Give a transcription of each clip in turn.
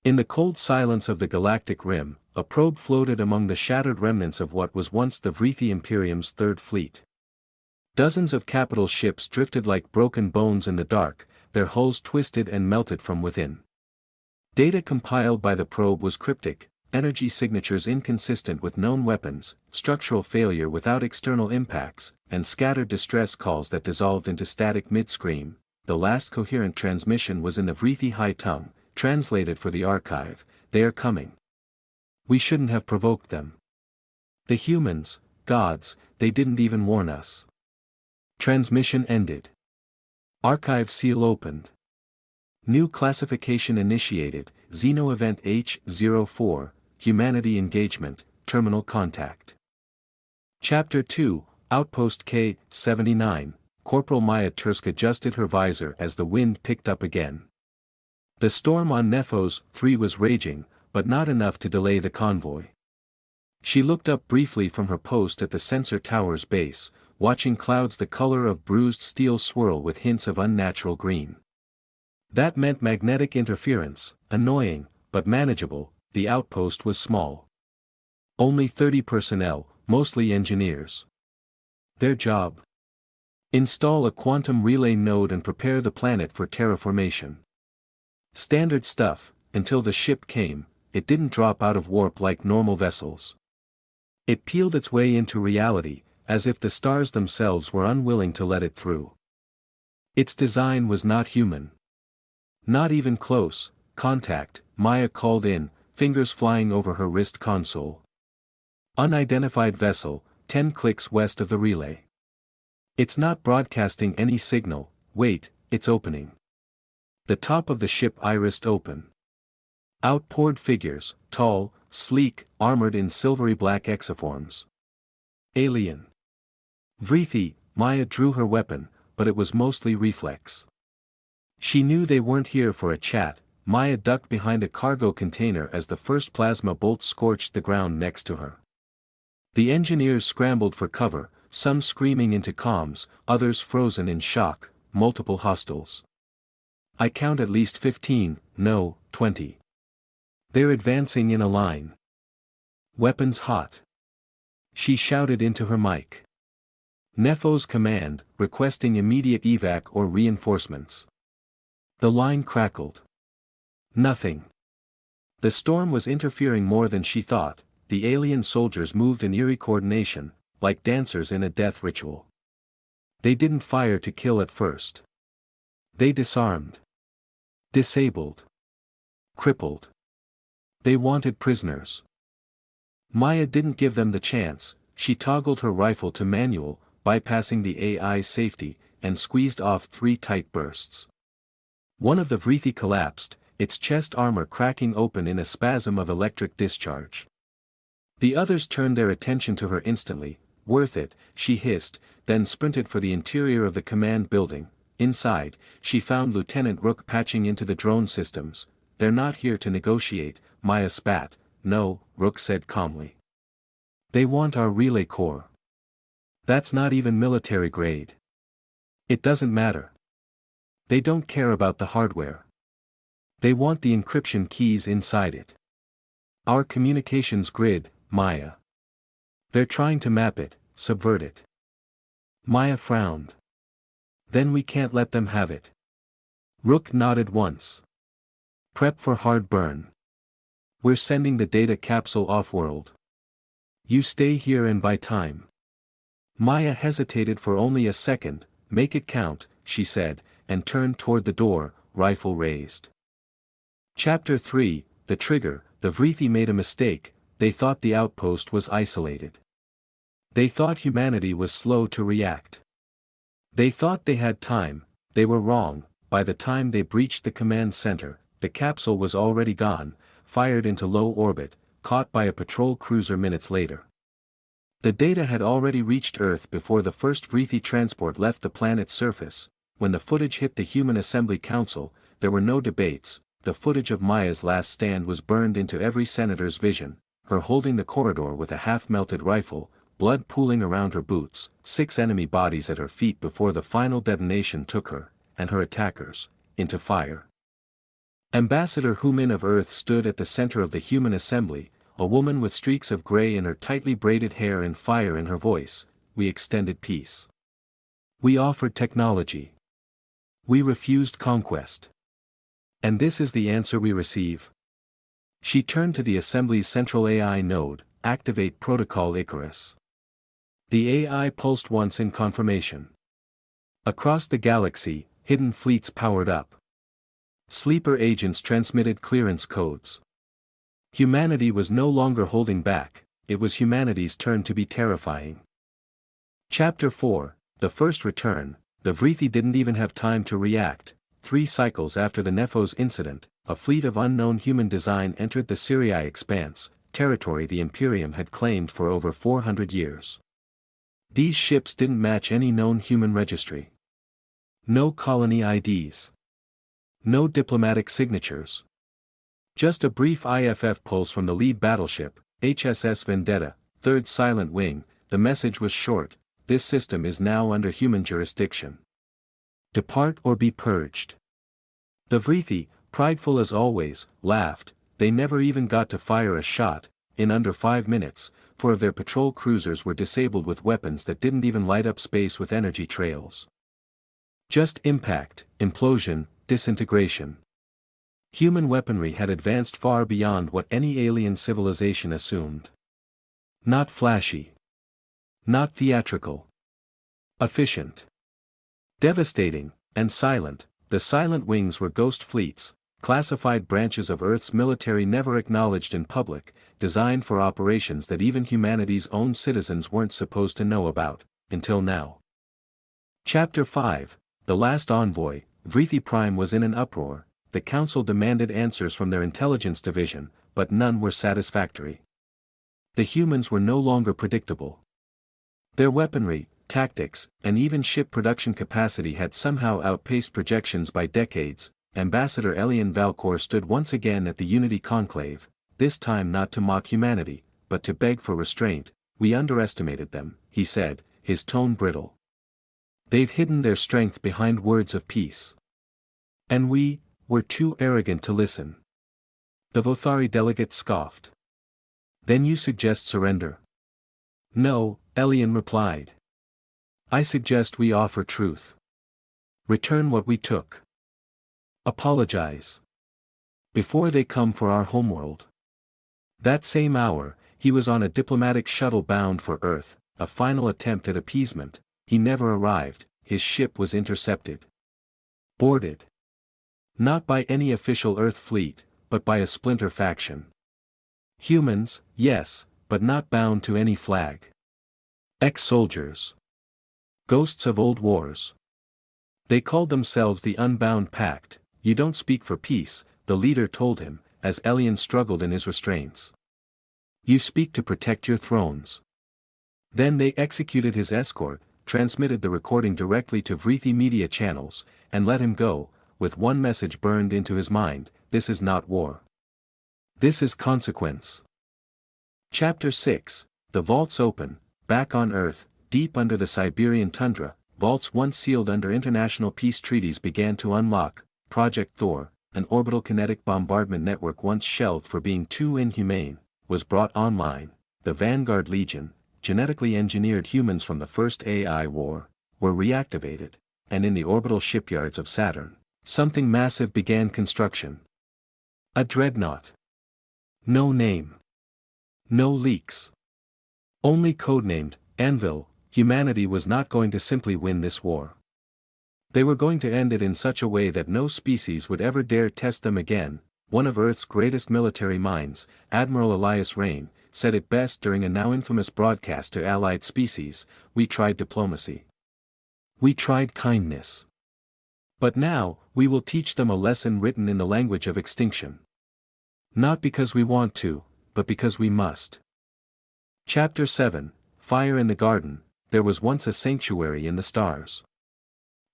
In the cold silence of the galactic rim, a probe floated among the shattered remnants of what was once the Vrethi Imperium's Third Fleet. Dozens of capital ships drifted like broken bones in the dark, their hulls twisted and melted from within. Data compiled by the probe was cryptic, energy signatures inconsistent with known weapons, structural failure without external impacts, and scattered distress calls that dissolved into static mid-scream. The last coherent transmission was in the Vrethi High tongue, translated for the archive. "They are coming. We shouldn't have provoked them. The humans, gods, they didn't even warn us." Transmission ended. Archive seal opened. New classification initiated, Xeno Event H04, Humanity Engagement, Terminal Contact. Chapter 2, Outpost K-79, Corporal Maya Tursk adjusted her visor as the wind picked up again. The storm on Nephos 3 was raging, but not enough to delay the convoy. She looked up briefly from her post at the sensor tower's base, watching clouds the color of bruised steel swirl with hints of unnatural green. That meant magnetic interference, annoying, but manageable. The outpost was small. Only 30 personnel, mostly engineers. Their job? Install a quantum relay node and prepare the planet for terraformation. Standard stuff. Until the ship came, it didn't drop out of warp like normal vessels. It peeled its way into reality, as if the stars themselves were unwilling to let it through. Its design was not human. Not even close contact, Maya called in, fingers flying over her wrist console. Unidentified vessel, 10 clicks west of the relay. It's not broadcasting any signal. Wait, it's opening. The top of the ship irised open. Out poured figures, tall, sleek, armored in silvery black exoforms. Alien. Vrethi. Maya drew her weapon, but it was mostly reflex. She knew they weren't here for a chat. Maya ducked behind a cargo container as the first plasma bolt scorched the ground next to her. The engineers scrambled for cover, some screaming into comms, others frozen in shock, multiple hostiles. I count at least 15, no, 20. They're advancing in a line. Weapons hot. She shouted into her mic. Nephos command, requesting immediate evac or reinforcements. The line crackled. Nothing. The storm was interfering more than she thought. The alien soldiers moved in eerie coordination, like dancers in a death ritual. They didn't fire to kill at first. They disarmed. Disabled. Crippled. They wanted prisoners. Maya didn't give them the chance. She toggled her rifle to manual, bypassing the AI safety, and squeezed off 3 tight bursts. One of the Vrethi collapsed, its chest armor cracking open in a spasm of electric discharge. The others turned their attention to her instantly. "Worth it," she hissed, then sprinted for the interior of the command building. Inside, she found Lieutenant Rook patching into the drone systems. "They're not here to negotiate," Maya spat. "No," Rook said calmly. "They want our relay core. That's not even military grade. It doesn't matter. They don't care about the hardware. They want the encryption keys inside it. Our communications grid, Maya. They're trying to map it, subvert it." Maya frowned. "Then we can't let them have it." Rook nodded once. "Prep for hard burn. We're sending the data capsule off-world. You stay here and buy time." Maya hesitated for only a second. "Make it count," she said, and turned toward the door, rifle raised. Chapter 3, The Trigger. The Vrethi made a mistake. They thought the outpost was isolated. They thought humanity was slow to react. They thought they had time. They were wrong. By the time they breached the command center, the capsule was already gone, fired into low orbit, caught by a patrol cruiser minutes later. The data had already reached Earth before the first Vrethi transport left the planet's surface. When the footage hit the Human Assembly Council, there were no debates. The footage of Maya's last stand was burned into every senator's vision, her holding the corridor with a half-melted rifle, blood pooling around her boots, 6 enemy bodies at her feet before the final detonation took her, and her attackers, into fire. Ambassador Humin of Earth stood at the center of the human assembly, a woman with streaks of gray in her tightly braided hair and fire in her voice. We extended peace. We offered technology. We refused conquest. And this is the answer we receive. She turned to the assembly's central AI node, activate Protocol Icarus. The AI pulsed once in confirmation. Across the galaxy, hidden fleets powered up. Sleeper agents transmitted clearance codes. Humanity was no longer holding back, it was humanity's turn to be terrifying. Chapter 4, The First Return. The Vrithi didn't even have time to react. 3 cycles after the Nephos incident, a fleet of unknown human design entered the Syrii expanse, territory the Imperium had claimed for over 400 years. These ships didn't match any known human registry. No colony IDs. No diplomatic signatures. Just a brief IFF pulse from the lead battleship, HSS Vendetta, 3rd Silent Wing. The message was short: this system is now under human jurisdiction. Depart or be purged. The Vrithi, prideful as always, laughed. They never even got to fire a shot. In under 5 minutes, 4 of their patrol cruisers were disabled with weapons that didn't even light up space with energy trails. Just impact, implosion, disintegration. Human weaponry had advanced far beyond what any alien civilization assumed. Not flashy. Not theatrical. Efficient. Devastating, and silent. The Silent Wings were ghost fleets, classified branches of Earth's military never acknowledged in public, designed for operations that even humanity's own citizens weren't supposed to know about, until now. Chapter 5, The Last Envoy. Vrithi Prime was in an uproar. The Council demanded answers from their intelligence division, but none were satisfactory. The humans were no longer predictable. Their weaponry, tactics, and even ship production capacity had somehow outpaced projections by decades. Ambassador Elian Valcor stood once again at the Unity Conclave, this time not to mock humanity, but to beg for restraint. We underestimated them, he said, his tone brittle. They've hidden their strength behind words of peace. And we were too arrogant to listen. The Vothari delegate scoffed. Then you suggest surrender? No, Elian replied. I suggest we offer truth. Return what we took. Apologize. Before they come for our homeworld. That same hour, he was on a diplomatic shuttle bound for Earth, a final attempt at appeasement. He never arrived, his ship was intercepted. Boarded. Not by any official Earth fleet, but by a splinter faction. Humans, yes, but not bound to any flag. Ex-soldiers. Ghosts of old wars. They called themselves the Unbound Pact. You don't speak for peace, the leader told him, as Elian struggled in his restraints. You speak to protect your thrones. Then they executed his escort, transmitted the recording directly to Vrithi media channels, and let him go, with one message burned into his mind: this is not war. This is consequence. Chapter 6, The Vaults Open. Back on Earth, deep under the Siberian tundra, vaults once sealed under international peace treaties began to unlock. Project Thor, an orbital kinetic bombardment network once shelved for being too inhumane, was brought online. The Vanguard Legion, genetically engineered humans from the first AI war, were reactivated, and in the orbital shipyards of Saturn, something massive began construction. A dreadnought. No name. No leaks. Only codenamed Anvil. Humanity was not going to simply win this war. They were going to end it in such a way that no species would ever dare test them again. One of Earth's greatest military minds, Admiral Elias Rain, said it best during a now infamous broadcast to allied species: we tried diplomacy. We tried kindness. But now, we will teach them a lesson written in the language of extinction. Not because we want to, but because we must. Chapter 7, Fire in the Garden. There was once a sanctuary in the stars.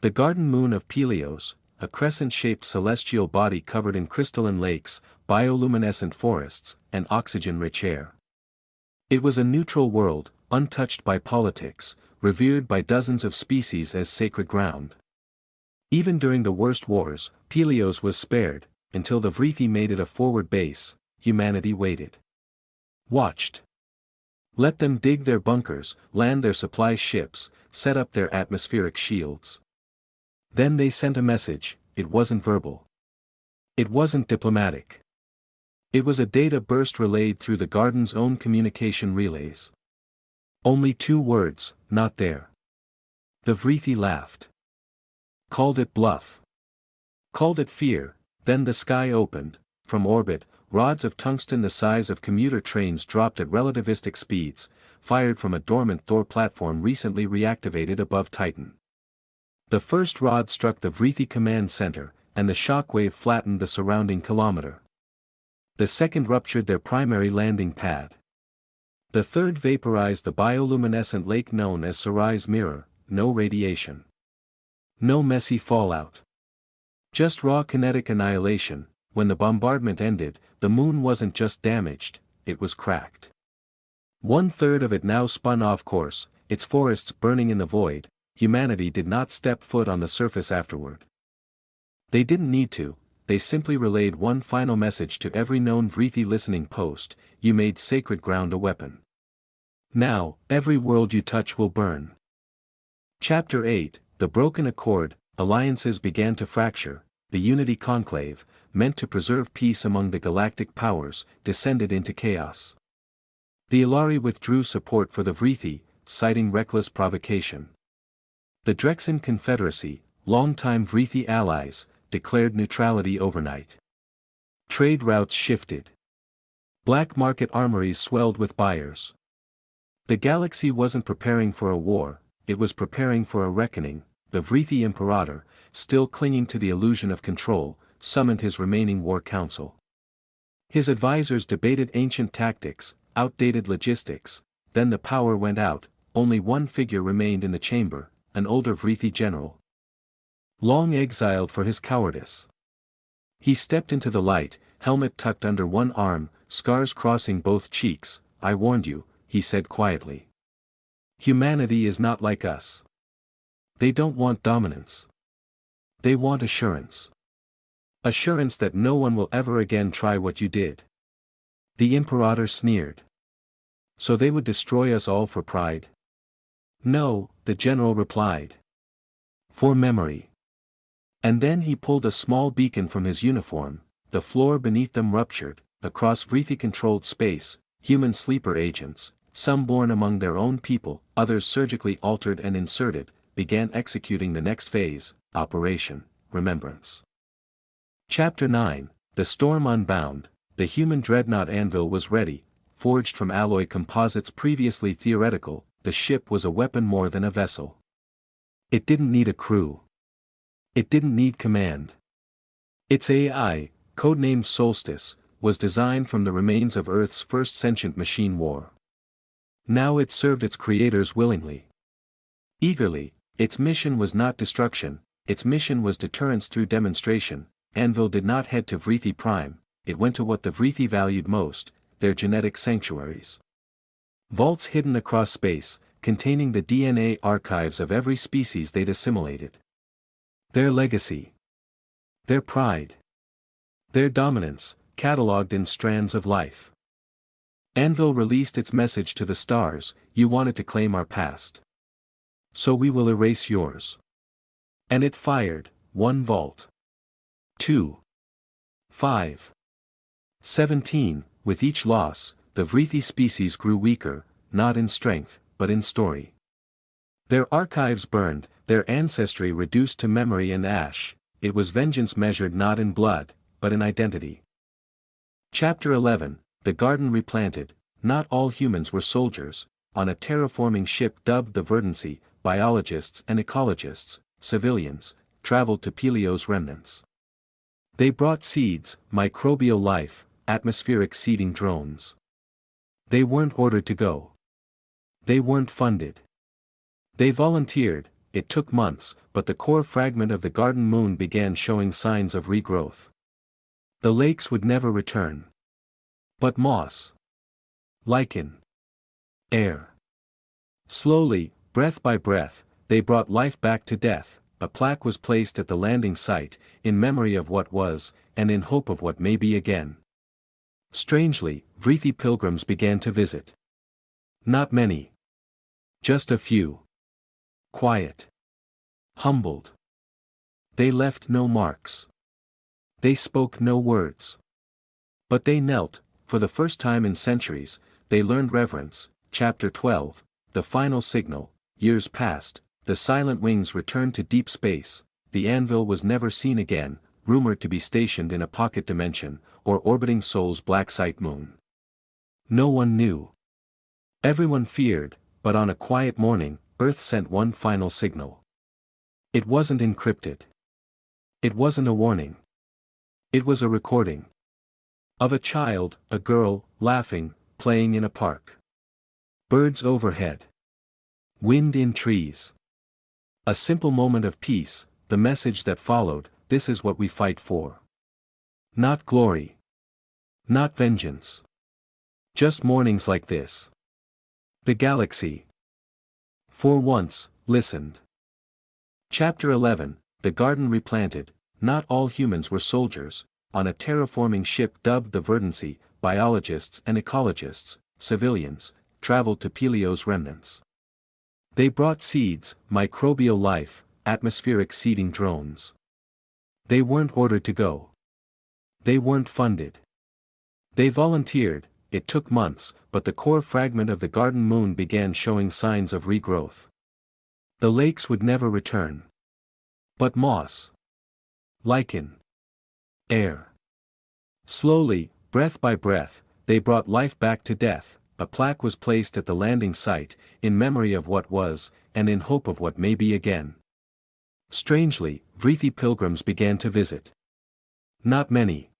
The garden moon of Peleos, a crescent-shaped celestial body covered in crystalline lakes, bioluminescent forests, and oxygen-rich air. It was a neutral world, untouched by politics, revered by dozens of species as sacred ground. Even during the worst wars, Peleos was spared. until the Vrethi made it a forward base. Humanity waited. Watched. Let them dig their bunkers, land their supply ships, set up their atmospheric shields. Then they sent a message. It wasn't verbal. It wasn't diplomatic. It was a data burst relayed through the garden's own communication relays. Only 2 words, not there. The Vrethi laughed. Called it bluff. Called it fear. Then the sky opened. From orbit, rods of tungsten the size of commuter trains dropped at relativistic speeds, fired from a dormant Thor platform recently reactivated above Titan. The first rod struck the Vrethi command center, and the shockwave flattened the surrounding kilometer. The second ruptured their primary landing pad. The third vaporized the bioluminescent lake known as Sarai's Mirror. No radiation. No messy fallout. Just raw kinetic annihilation. When the bombardment ended, the moon wasn't just damaged, it was cracked. 1/3 of it now spun off course, its forests burning in the void. Humanity did not step foot on the surface afterward. They didn't need to, they simply relayed one final message to every known Vrethi listening post: you made sacred ground a weapon. Now, every world you touch will burn. Chapter 8, The Broken Accord. Alliances began to fracture. The Unity Conclave, meant to preserve peace among the galactic powers, descended into chaos. The Ilari withdrew support for the Vrethi, citing reckless provocation. The Drexen Confederacy, longtime Vrethi allies, declared neutrality overnight. Trade routes shifted. Black market armories swelled with buyers. The galaxy wasn't preparing for a war, it was preparing for a reckoning. The Vrethi Imperator, still clinging to the illusion of control, summoned his remaining war council. His advisors debated ancient tactics, outdated logistics. Then the power went out. Only one figure remained in the chamber, an older Vrethi general. Long exiled for his cowardice. He stepped into the light, helmet tucked under one arm, scars crossing both cheeks. I warned you, he said quietly. Humanity is not like us. They don't want dominance. They want assurance. Assurance that no one will ever again try what you did. The Imperator sneered. So they would destroy us all for pride? No, the general replied. For memory. And then he pulled a small beacon from his uniform. The floor beneath them ruptured. Across Vrethi-controlled space, human sleeper agents, some born among their own people, others surgically altered and inserted, began executing the next phase, Operation Remembrance. Chapter 9, The Storm Unbound. The human dreadnought Anvil was ready, forged from alloy composites previously theoretical. The ship was a weapon more than a vessel. It didn't need a crew. It didn't need command. Its AI, codenamed Solstice, was designed from the remains of Earth's first sentient machine war. Now it served its creators willingly. Eagerly. Its mission was not destruction, its mission was deterrence through demonstration. Anvil did not head to Vrethi Prime, it went to what the Vrethi valued most, their genetic sanctuaries. Vaults hidden across space, containing the DNA archives of every species they'd assimilated. Their legacy. Their pride. Their dominance, catalogued in strands of life. Anvil released its message to the stars: you wanted to claim our past. So we will erase yours. And it fired, 1 vault. 2. 5. 17, with each loss, the Vrethi species grew weaker, not in strength, but in story. Their archives burned, their ancestry reduced to memory and ash. It was vengeance measured not in blood, but in identity. Chapter 11, The Garden Replanted. Not all humans were soldiers. On a terraforming ship dubbed the Verdancy, biologists and ecologists, civilians, traveled to Pelio's remnants. They brought seeds, microbial life, atmospheric seeding drones. They weren't ordered to go. They weren't funded. They volunteered. It took months, but the core fragment of the garden moon began showing signs of regrowth. The lakes would never return. But moss, lichen, air. Slowly, breath by breath, they brought life back to death. a plaque was placed at the landing site, in memory of what was, and in hope of what may be again. Strangely, Vrethi pilgrims began to visit. Not many. Just a few. Quiet. Humbled. They left no marks. They spoke no words. But they knelt, for the first time in centuries, they learned reverence. Chapter 12, The Final Signal. Years passed, the silent wings returned to deep space, the anvil was never seen again, rumored to be stationed in a pocket dimension, or orbiting Sol's black site moon. No one knew. Everyone feared, but on a quiet morning, Earth sent one final signal. It wasn't encrypted. It wasn't a warning. It was a recording. Of a child, a girl, laughing, playing in a park. Birds overhead. Wind in trees. A simple moment of peace, the message that followed, this is what we fight for. Not glory. Not vengeance. Just mornings like this. The galaxy. For once, listened. Chapter 11, The Garden Replanted. Not all humans were soldiers. On a terraforming ship dubbed the Verdancy, biologists and ecologists, civilians, traveled to Peleo's remnants. They brought seeds, microbial life, atmospheric seeding drones. They weren't ordered to go. They weren't funded. They volunteered. It took months, but the core fragment of the garden moon began showing signs of regrowth. The lakes would never return. But moss. Lichen. Air. Slowly, breath by breath, they brought life back to death. A plaque was placed at the landing site, in memory of what was, and in hope of what may be again. Strangely, Vrethi pilgrims began to visit. Not many.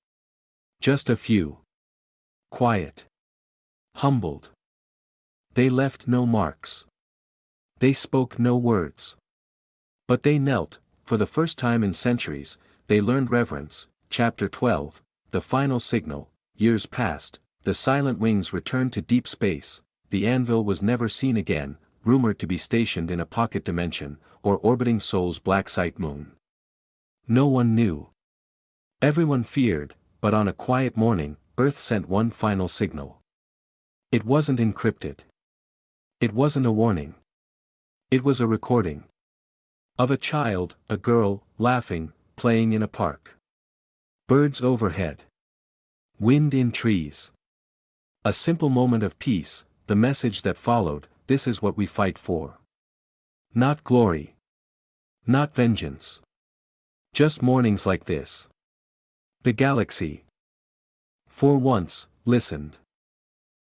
Just a few. Quiet. Humbled. They left no marks. They spoke no words. But they knelt, for the first time in centuries, they learned reverence. Chapter 12, The Final Signal. Years passed, the silent wings returned to deep space, the anvil was never seen again, rumored to be stationed in a pocket dimension, or orbiting Sol's black site moon. No one knew. Everyone feared, but on a quiet morning, Earth sent one final signal. It wasn't encrypted. It wasn't a warning. It was a recording. Of a child, a girl, laughing, playing in a park. Birds overhead. Wind in trees. A simple moment of peace, the message that followed, this is what we fight for. Not glory. Not vengeance. Just mornings like this. The galaxy. For once, listened.